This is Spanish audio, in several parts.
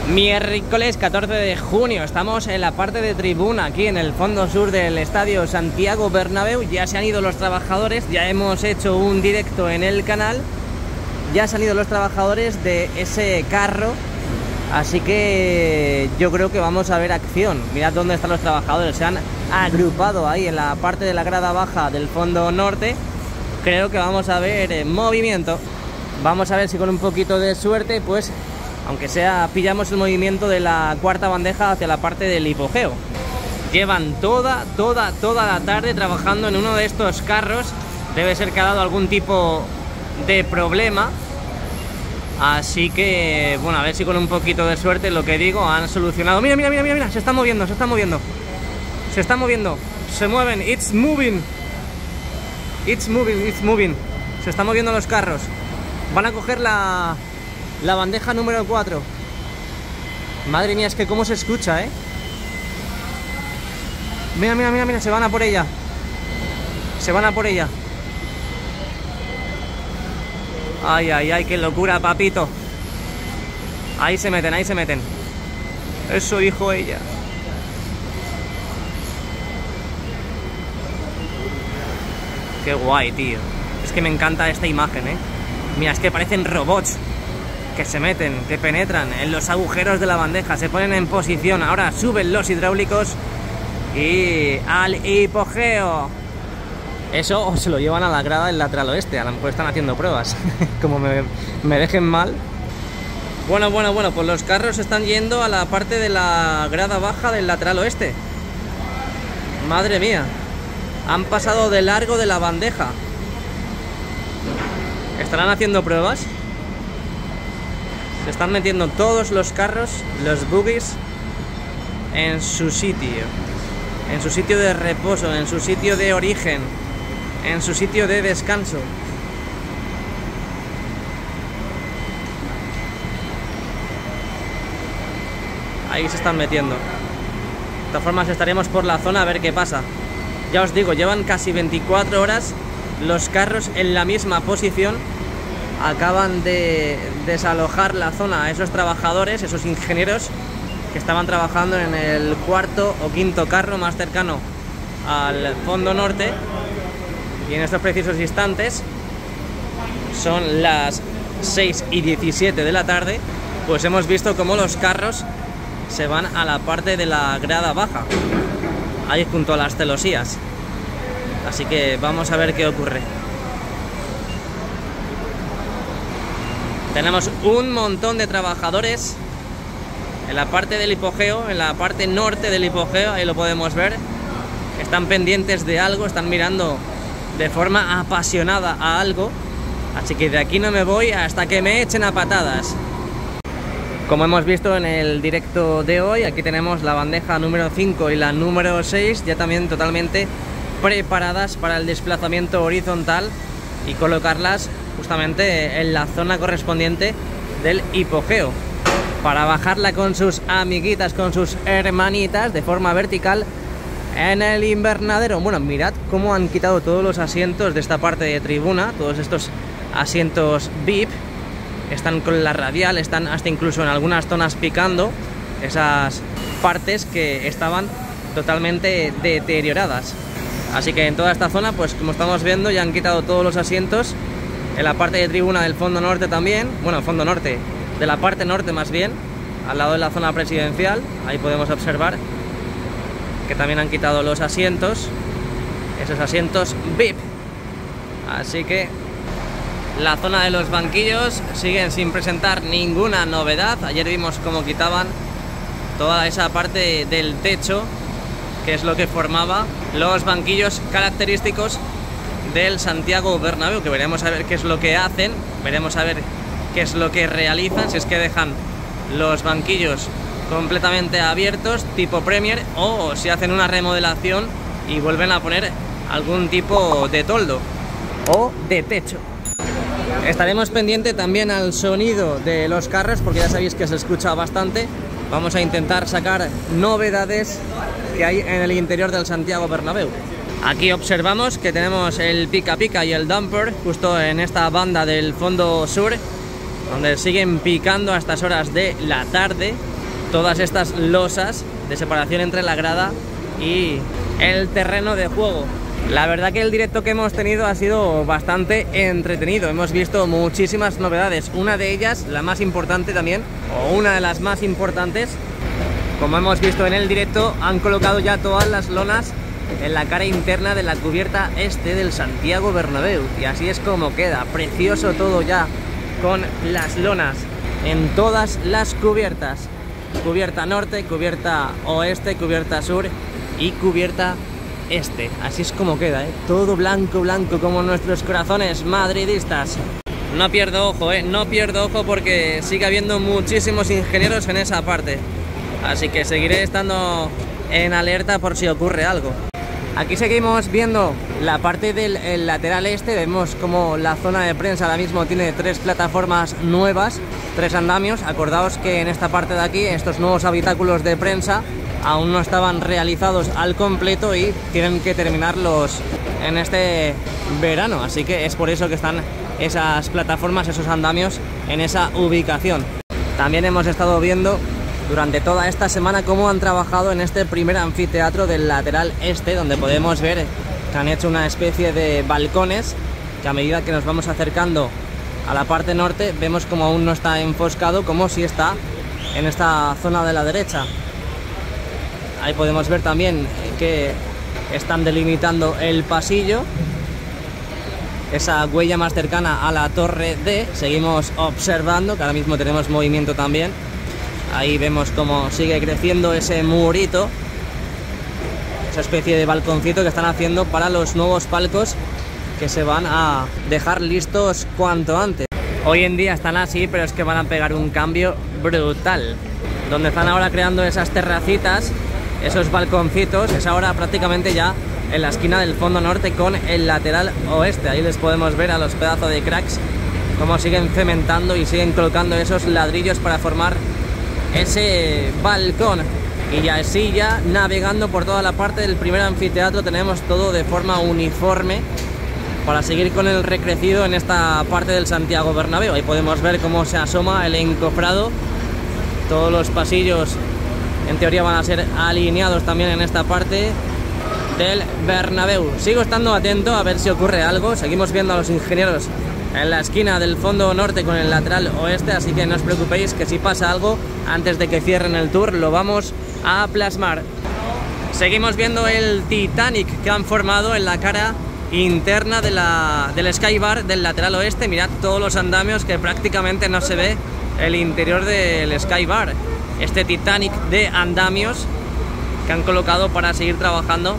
Miércoles 14 de junio, estamos en la parte de tribuna, aquí en el fondo sur del estadio Santiago Bernabéu. Ya se han ido los trabajadores, ya hemos hecho un directo en el canal. Ya han ido los trabajadores de ese carro, así que yo creo que vamos a ver acción. Mirad dónde están los trabajadores, se han agrupado ahí en la parte de la grada baja del fondo norte. Creo que vamos a ver movimiento. Vamos a ver si con un poquito de suerte, pues, aunque sea, pillamos el movimiento de la cuarta bandeja hacia la parte del hipogeo. Llevan toda la tarde trabajando en uno de estos carros. Debe ser que ha dado algún tipo de problema. Así que, bueno, a ver si con un poquito de suerte, lo que digo, han solucionado. Mira, se está moviendo, se mueven, it's moving. Se están moviendo los carros. Van a coger la bandeja número 4. Madre mía, es que cómo se escucha, ¿eh? Mira, se van a por ella. Ay, qué locura, papito. Ahí se meten. Eso dijo ella. Qué guay, tío. Es que me encanta esta imagen, ¿eh? Mira, es que parecen robots que se meten, que penetran en los agujeros de la bandeja, se ponen en posición. Ahora suben los hidráulicos y al hipogeo. Eso o se lo llevan a la grada del lateral oeste. A lo mejor están haciendo pruebas. Como me dejen mal. Bueno, pues los carros están yendo a la parte de la grada baja del lateral oeste. Madre mía. Han pasado de largo de la bandeja. ¿Estarán haciendo pruebas? Se están metiendo todos los carros, los buggies, en su sitio. En su sitio de reposo, en su sitio de origen, en su sitio de descanso. Ahí se están metiendo. De todas formas estaremos por la zona a ver qué pasa. Ya os digo, llevan casi 24 horas los carros en la misma posición. Acaban de desalojar la zona a esos trabajadores, esos ingenieros que estaban trabajando en el cuarto o quinto carro más cercano al fondo norte. Y en estos precisos instantes, son las 6:17 de la tarde, pues hemos visto cómo los carros se van a la parte de la grada baja, ahí junto a las celosías. Así que vamos a ver qué ocurre. Tenemos un montón de trabajadores en la parte del hipogeo, en la parte norte del hipogeo, ahí lo podemos ver. Están pendientes de algo, están mirando de forma apasionada a algo. Así que de aquí no me voy hasta que me echen a patadas. Como hemos visto en el directo de hoy, aquí tenemos la bandeja número 5 y la número 6 ya también totalmente preparadas para el desplazamiento horizontal y colocarlas justamente en la zona correspondiente del hipogeo para bajarla con sus amiguitas, con sus hermanitas de forma vertical en el invernadero. Bueno, mirad cómo han quitado todos los asientos de esta parte de tribuna, todos estos asientos VIP. Están con la radial, están hasta incluso en algunas zonas picando esas partes que estaban totalmente deterioradas. Así que en toda esta zona, pues como estamos viendo, ya han quitado todos los asientos. En la parte de tribuna del fondo norte también, bueno, fondo norte, de la parte norte más bien, al lado de la zona presidencial, ahí podemos observar que también han quitado los asientos, esos asientos VIP. Así que la zona de los banquillos siguen sin presentar ninguna novedad. Ayer vimos cómo quitaban toda esa parte del techo, que es lo que formaba los banquillos característicos del Santiago Bernabéu, que veremos a ver qué es lo que hacen, veremos a ver qué es lo que realizan, si es que dejan los banquillos completamente abiertos tipo Premier o si hacen una remodelación y vuelven a poner algún tipo de toldo o de techo. Estaremos pendientes también al sonido de los carros, porque ya sabéis que se escucha bastante. Vamos a intentar sacar novedades que hay en el interior del Santiago Bernabéu. Aquí observamos que tenemos el pica pica y el dumper justo en esta banda del fondo sur, donde siguen picando a estas horas de la tarde. todas estas losas de separación entre la grada y el terreno de juego. La verdad que el directo que hemos tenido ha sido bastante entretenido. Hemos visto muchísimas novedades. Una de ellas, la más importante también, o una de las más importantes, como hemos visto en el directo, han colocado ya todas las lonas en la cara interna de la cubierta este del Santiago Bernabéu. Y así es como queda, precioso todo ya, con las lonas en todas las cubiertas. Cubierta norte, cubierta oeste, cubierta sur y cubierta este. Así es como queda, todo blanco, blanco, como nuestros corazones madridistas. No pierdo ojo, no pierdo ojo, porque sigue habiendo muchísimos ingenieros en esa parte. Así que seguiré estando en alerta por si ocurre algo. Aquí seguimos viendo la parte del lateral este. Vemos como la zona de prensa ahora mismo tiene 3 plataformas nuevas, 3 andamios. Acordaos que en esta parte de aquí, estos nuevos habitáculos de prensa aún no estaban realizados al completo y tienen que terminarlos en este verano. Así que es por eso que están esas plataformas, esos andamios en esa ubicación. También hemos estado viendo durante toda esta semana cómo han trabajado en este primer anfiteatro del lateral este, donde podemos ver que han hecho una especie de balcones que a medida que nos vamos acercando a la parte norte vemos como aún no está enfoscado, como si está en esta zona de la derecha. Ahí podemos ver también que están delimitando el pasillo, esa huella más cercana a la torre D. Seguimos observando que ahora mismo tenemos movimiento también. Ahí vemos cómo sigue creciendo ese murito, esa especie de balconcito que están haciendo para los nuevos palcos que se van a dejar listos cuanto antes. Hoy en día están así, pero es que van a pegar un cambio brutal. Donde están ahora creando esas terracitas, esos balconcitos, es ahora prácticamente ya en la esquina del fondo norte con el lateral oeste. Ahí les podemos ver a los pedazos de cracks cómo siguen cementando y siguen colocando esos ladrillos para formar ese balcón. Y así ya navegando por toda la parte del primer anfiteatro tenemos todo de forma uniforme para seguir con el recrecido en esta parte del Santiago Bernabéu. Ahí podemos ver cómo se asoma el encofrado. Todos los pasillos en teoría van a ser alineados también en esta parte del Bernabéu. Sigo estando atento a ver si ocurre algo. Seguimos viendo a los ingenieros en la esquina del fondo norte con el lateral oeste, así que no os preocupéis que si pasa algo antes de que cierren el tour lo vamos a plasmar. Seguimos viendo el Titanic que han formado en la cara interna del Skybar del lateral oeste. Mirad todos los andamios, que prácticamente no se ve el interior del Skybar. Este Titanic de andamios que han colocado para seguir trabajando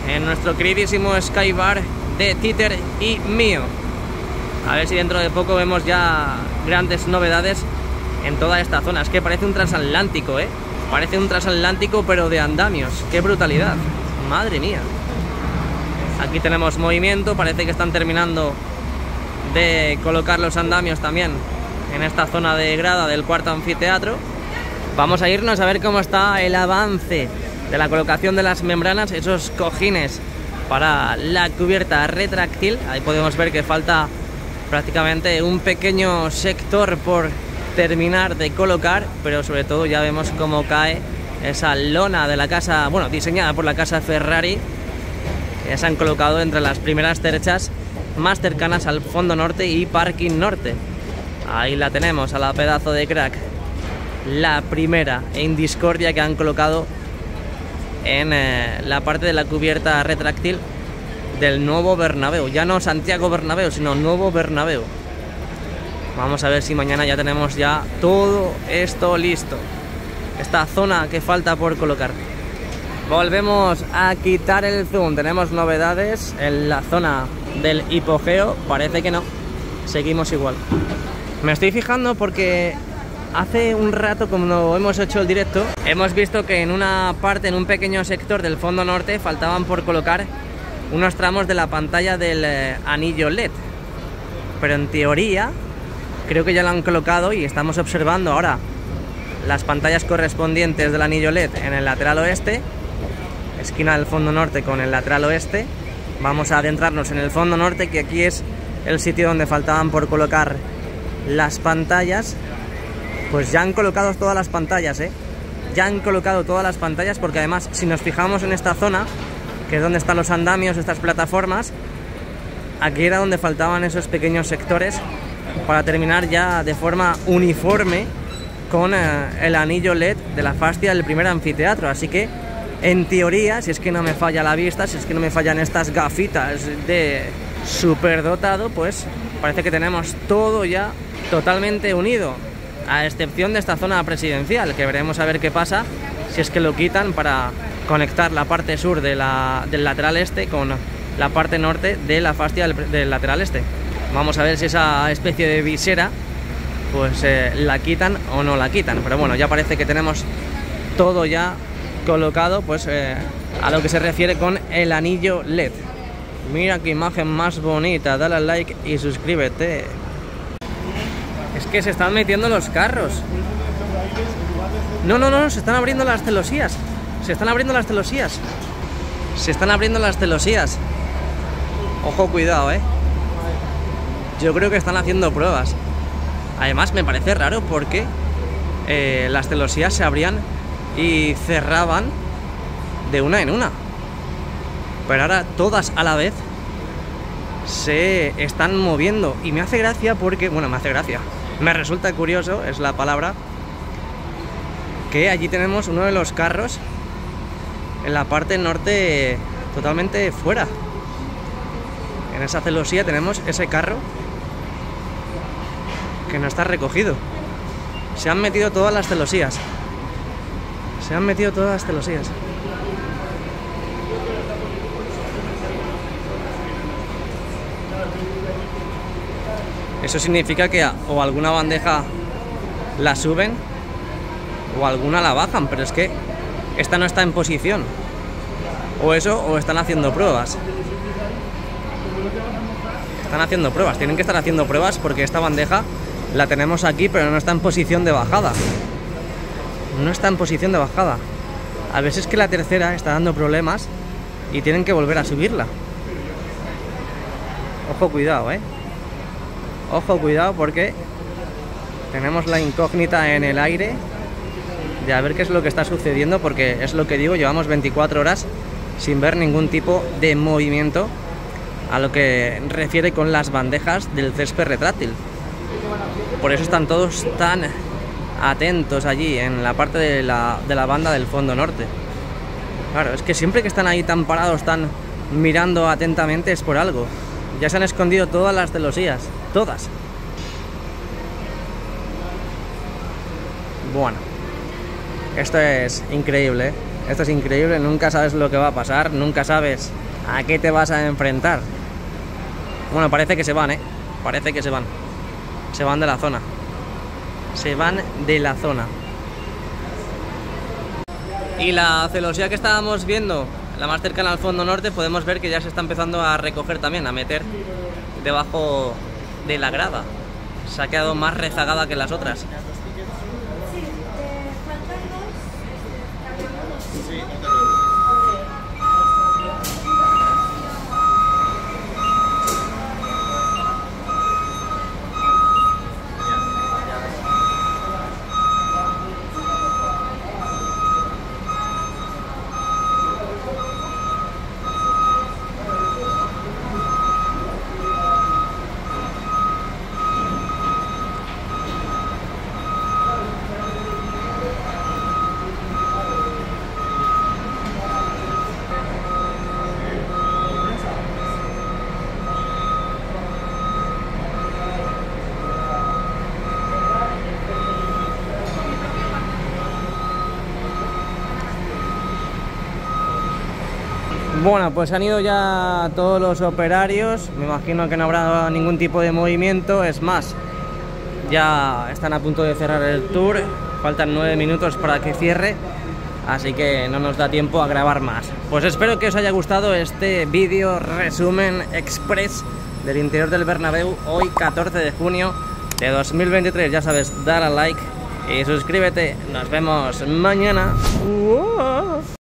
en nuestro queridísimo Skybar de Títer y mío. A ver si dentro de poco vemos ya grandes novedades en toda esta zona. Es que parece un transatlántico, parece un transatlántico pero de andamios. ¡Qué brutalidad! ¡Madre mía! Aquí tenemos movimiento, parece que están terminando de colocar los andamios también en esta zona de grada del cuarto anfiteatro. Vamos a irnos a ver cómo está el avance de la colocación de las membranas, esos cojines para la cubierta retráctil. Ahí podemos ver que falta prácticamente un pequeño sector por terminar de colocar, pero sobre todo ya vemos cómo cae esa lona de la casa, bueno, diseñada por la casa Ferrari, que se han colocado entre las primeras terchas más cercanas al fondo norte y parking norte. Ahí la tenemos, a la pedazo de crack, la primera en discordia que han colocado en la parte de la cubierta retráctil del nuevo Bernabéu. Ya no Santiago Bernabéu, sino nuevo Bernabéu. Vamos a ver si mañana ya tenemos ya todo esto listo. Esta zona que falta por colocar. Volvemos a quitar el zoom. Tenemos novedades en la zona del hipogeo. Parece que no. Seguimos igual. Me estoy fijando porque hace un rato, cuando hemos hecho el directo, hemos visto que en una parte, en un pequeño sector del fondo norte, faltaban por colocar unos tramos de la pantalla del anillo LED. Pero en teoría creo que ya lo han colocado y estamos observando ahora las pantallas correspondientes del anillo LED en el lateral oeste, esquina del fondo norte con el lateral oeste. Vamos a adentrarnos en el fondo norte, que aquí es el sitio donde faltaban por colocar las pantallas. Pues ya han colocado todas las pantallas, ya han colocado todas las pantallas, porque además si nos fijamos en esta zona, que es donde están los andamios, estas plataformas, aquí era donde faltaban esos pequeños sectores para terminar ya de forma uniforme con el anillo LED de la fascia del primer anfiteatro. Así que en teoría, si es que no me falla la vista, si es que no me fallan estas gafitas de superdotado, pues parece que tenemos todo ya totalmente unido, a excepción de esta zona presidencial, que veremos a ver qué pasa si es que lo quitan para conectar la parte sur del lateral este con la parte norte de la fascia del lateral este. Vamos a ver si esa especie de visera pues la quitan o no la quitan, pero bueno, ya parece que tenemos todo ya colocado, pues a lo que se refiere con el anillo LED. Mira qué imagen más bonita, dale al like y suscríbete. Es que se están metiendo los carros. No, se están abriendo las celosías. Se están abriendo las celosías. Se están abriendo las celosías. Ojo, cuidado, Yo creo que están haciendo pruebas. Además me parece raro porque las celosías se abrían y cerraban de una en una, pero ahora todas a la vez se están moviendo y me hace gracia porque, bueno, me resulta curioso, es la palabra, que allí tenemos uno de los carros en la parte norte totalmente fuera. En esa celosía tenemos ese carro que no está recogido. Se han metido todas las celosías. Se han metido todas las celosías. Eso significa que o alguna bandeja la suben o alguna la bajan, pero es que esta no está en posición. O eso, o están haciendo pruebas. Están haciendo pruebas, tienen que estar haciendo pruebas porque esta bandeja la tenemos aquí, pero no está en posición de bajada. No está en posición de bajada. A veces que la tercera está dando problemas y tienen que volver a subirla. Ojo, cuidado, Ojo, cuidado, porque tenemos la incógnita en el aire de a ver qué es lo que está sucediendo, porque es lo que digo, llevamos 24 horas sin ver ningún tipo de movimiento a lo que refiere con las bandejas del césped retráctil. Por eso están todos tan atentos allí en la parte de la banda del fondo norte. Claro, es que siempre que están ahí tan parados, tan mirando atentamente, es por algo. Ya se han escondido todas las celosías, todas. Bueno, esto es increíble, esto es increíble, nunca sabes lo que va a pasar, nunca sabes a qué te vas a enfrentar. Bueno, parece que se van, parece que se van. Se van de la zona. Se van de la zona. Y la celosía que estábamos viendo, la más cercana al fondo norte, podemos ver que ya se está empezando a recoger también, a meter debajo de la grada. Se ha quedado más rezagada que las otras. Bueno, pues han ido ya todos los operarios, me imagino que no habrá ningún tipo de movimiento, es más, ya están a punto de cerrar el tour, faltan 9 minutos para que cierre, así que no nos da tiempo a grabar más. Pues espero que os haya gustado este vídeo resumen express del interior del Bernabéu, hoy 14 de junio de 2023, ya sabes, dar al like y suscríbete, nos vemos mañana. ¡Wow!